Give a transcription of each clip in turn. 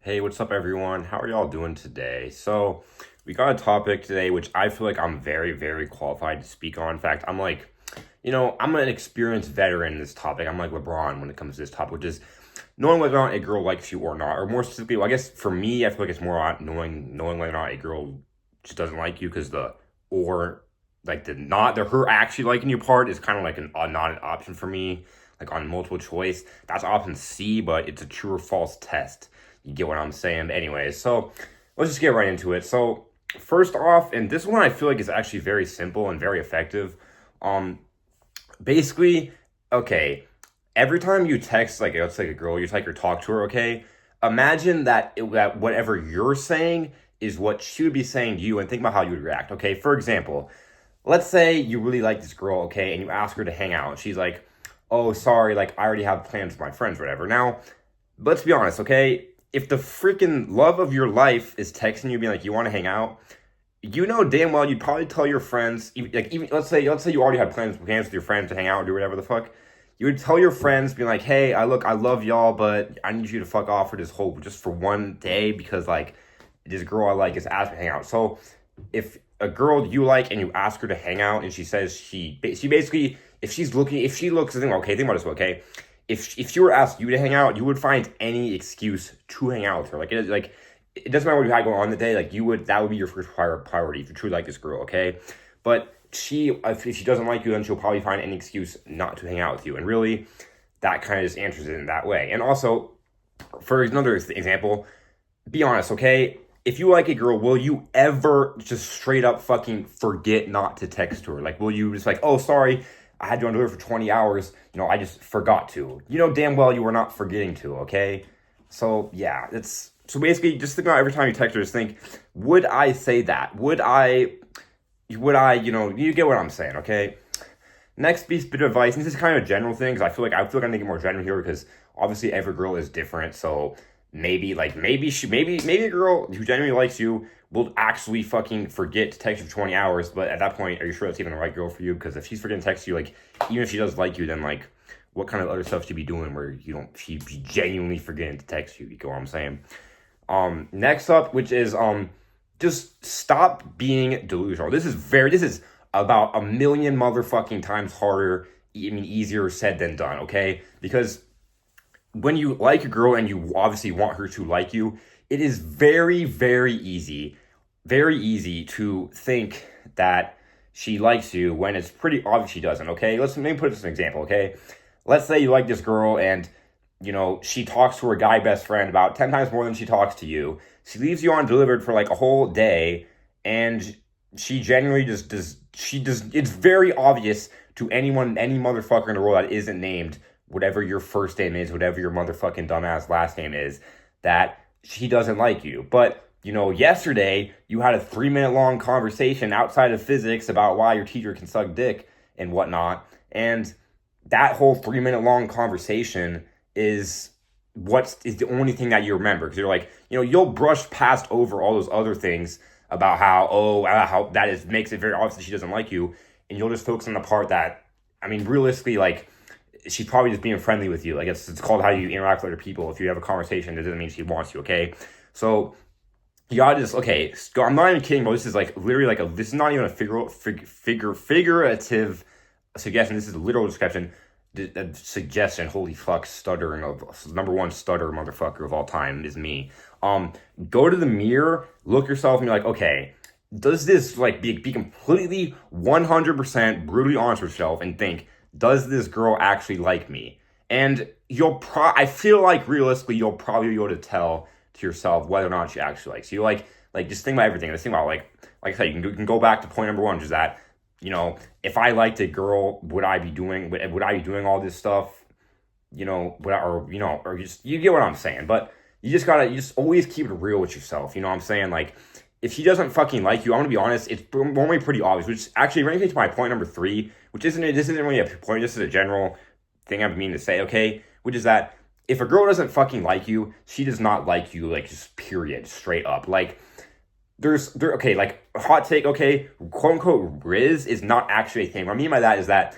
Hey, what's up, everyone? How are y'all doing today? So, we got a topic today which I feel like I'm very, very qualified to speak on. In fact, I'm an experienced veteran in this topic. I'm like LeBron when it comes to this topic, which is knowing whether or not a girl likes you or not. Or more specifically, well, I guess for me, I feel like it's more on knowing whether or not a girl just doesn't like you because or the not, the her actually liking you part is kind of like not an option for me. Like on multiple choice, that's option C, but it's a true or false test. You get what I'm saying? Anyways, so let's just get right into it. So first off, and this one I feel like is actually very simple and very effective. Um, basically, okay, every time you text like let's say a girl, you like or talk to her, okay, imagine that whatever you're saying is what she would be saying to you, and think about how you would react. Okay, for example, let's say you really like this girl, okay, and you ask her to hang out, and she's like, "Oh, sorry, like I already have plans with my friends, whatever." Now, let's be honest, okay? If the freaking love of your life is texting you, being like, "You want to hang out," you know damn well you'd probably tell your friends, even let's say you already had plans with your friends to hang out or do whatever the fuck. You would tell your friends, being like, "Hey, I love y'all, but I need you to fuck off for this whole just for one day because like this girl I like is asking me to hang out." So if a girl you like and you ask her to hang out and she says she basically if she looks okay, think about this, okay, if she were asked you to hang out, you would find any excuse to hang out with her. It doesn't matter what you had going on the day. Like that would be your first priority if you truly like this girl, okay? But if she doesn't like you, then she'll probably find any excuse not to hang out with you. And really, that kind of just answers it in that way. And also, for another example, be honest, okay? If you like a girl, will you ever just straight up fucking forget not to text her? Like, will you just like, "Oh, sorry, I had you on delivery for 20 hours. I just forgot to." You know damn well you were not forgetting to, okay? So, yeah, so basically, just think about every time you text her, just think, would I say that? You get what I'm saying, okay? Next bit of advice, and this is kind of a general thing, because I feel like I'm gonna get more general here, because obviously every girl is different, so maybe a girl who genuinely likes you will actually fucking forget to text you for 20 hours, but at that point, are you sure that's even the right girl for you? Because if she's forgetting to text you, like, even if she does like you, then, like, what kind of other stuff should be doing where she genuinely forgetting to text you? You get what I'm saying? Next up, which is, just stop being delusional. This is about a million motherfucking times harder, easier said than done, okay? Because when you like a girl and you obviously want her to like you, it is very, very easy to think that she likes you when it's pretty obvious she doesn't, okay? Let me put this as an example, okay? Let's say you like this girl and, she talks to her guy best friend about 10 times more than she talks to you. She leaves you undelivered for like a whole day, and she genuinely it's very obvious to any motherfucker in the world that isn't named whatever your first name is, whatever your motherfucking dumbass last name is, that she doesn't like you. But, yesterday you had a 3-minute long conversation outside of physics about why your teacher can suck dick and whatnot. And that whole 3-minute long conversation is the only thing that you remember. Because you're like, you'll brush past over all those other things about how makes it very obvious that she doesn't like you. And you'll just focus on the part that, realistically, like, she's probably just being friendly with you. Like it's called how you interact with other people. If you have a conversation, it doesn't mean she wants you, okay? So you gotta just, okay, I'm not even kidding, but this is like literally this is not even a figurative suggestion. This is a literal description, suggestion. Holy fuck, stuttering of number one stutter motherfucker of all time is me. Go to the mirror, look yourself, and be like, okay, does this like be completely 100% brutally honest with yourself and think, does this girl actually like me? And I feel like realistically, you'll probably be able to tell to yourself whether or not she actually likes you. Like just think about everything. Just think about like I said, you can go back to point number one, which is that, if I liked a girl, would I be doing all this stuff? Or just, you get what I'm saying. But you just always keep it real with yourself. You know what I'm saying? Like, if she doesn't fucking like you, I'm gonna be honest, it's normally pretty obvious. Which actually brings me to my point number 3, this isn't really a point, this is a general thing I've been meaning to say, okay? Which is that if a girl doesn't fucking like you, she does not like you, like, just period, straight up. Like, okay, like, hot take, okay, quote unquote Riz is not actually a thing. What I mean by that is that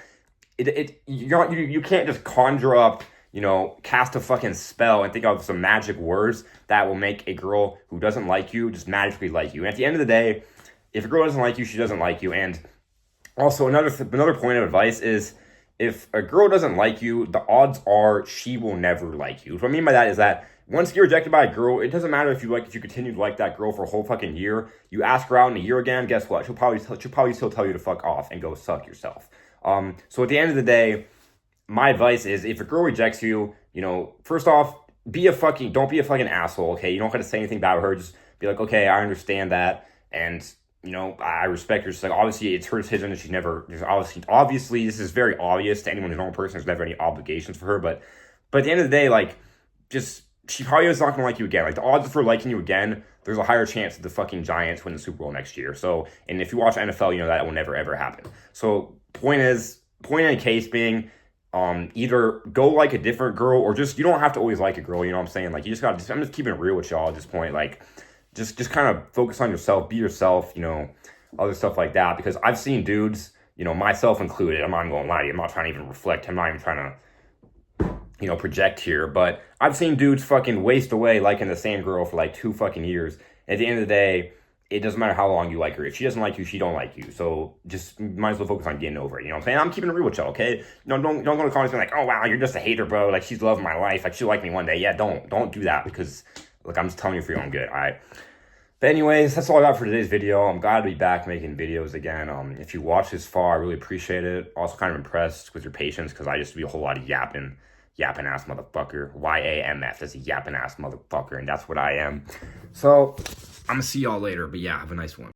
you can't just conjure up, you know, cast a fucking spell and think of some magic words that will make a girl who doesn't like you just magically like you. And at the end of the day, if a girl doesn't like you, she doesn't like you. And also another point of advice is, if a girl doesn't like you, the odds are she will never like you. What I mean by that is that once you're rejected by a girl, it doesn't matter if you continue to like that girl for a whole fucking year. You ask her out in a year again, guess what? She'll probably still tell you to fuck off and go suck yourself. So at the end of the day, my advice is, if a girl rejects you, you know, first off, don't be a fucking asshole, okay? You don't have to say anything about her. Just be like, okay, I understand that, and you know, I respect her. Just like, obviously, it's her decision, and obviously, this is very obvious to anyone who's a normal person. There's never any obligations for her, but at the end of the day, like, she probably is not gonna like you again. Like, the odds of her liking you again, there's a higher chance that the fucking Giants win the Super Bowl next year. So, and if you watch NFL, you know that will never ever happen. So, point in the case being, either go like a different girl, or just, you don't have to always like a girl. You know what I'm saying? Like, you just gotta. I'm just keeping it real with y'all at this point. Like, just kind of focus on yourself, be yourself, you know, other stuff like that. Because I've seen dudes, you know, myself included, I'm not even gonna lie to you, I'm not trying to even reflect, I'm not even trying to, you know, project here, but I've seen dudes fucking waste away liking the same girl for like 2 fucking years. At the end of the day, it doesn't matter how long you like her. If she doesn't like you, she don't like you. So just might as well focus on getting over it. You know what I'm saying? I'm keeping it real with y'all, okay? No, don't go to comments being like, oh wow, you're just a hater, bro. Like, she's loving my life. Like, she'll like me one day. Yeah, don't do that, because look, I'm just telling you for your own good, all right? But anyways, that's all I got for today's video. I'm glad to be back making videos again. If you watched this far, I really appreciate it. Also kind of impressed with your patience, because I used to be a whole lot of yapping ass motherfucker. YAMF, that's a yapping ass motherfucker, and that's what I am. So I'm gonna see y'all later, but yeah, have a nice one.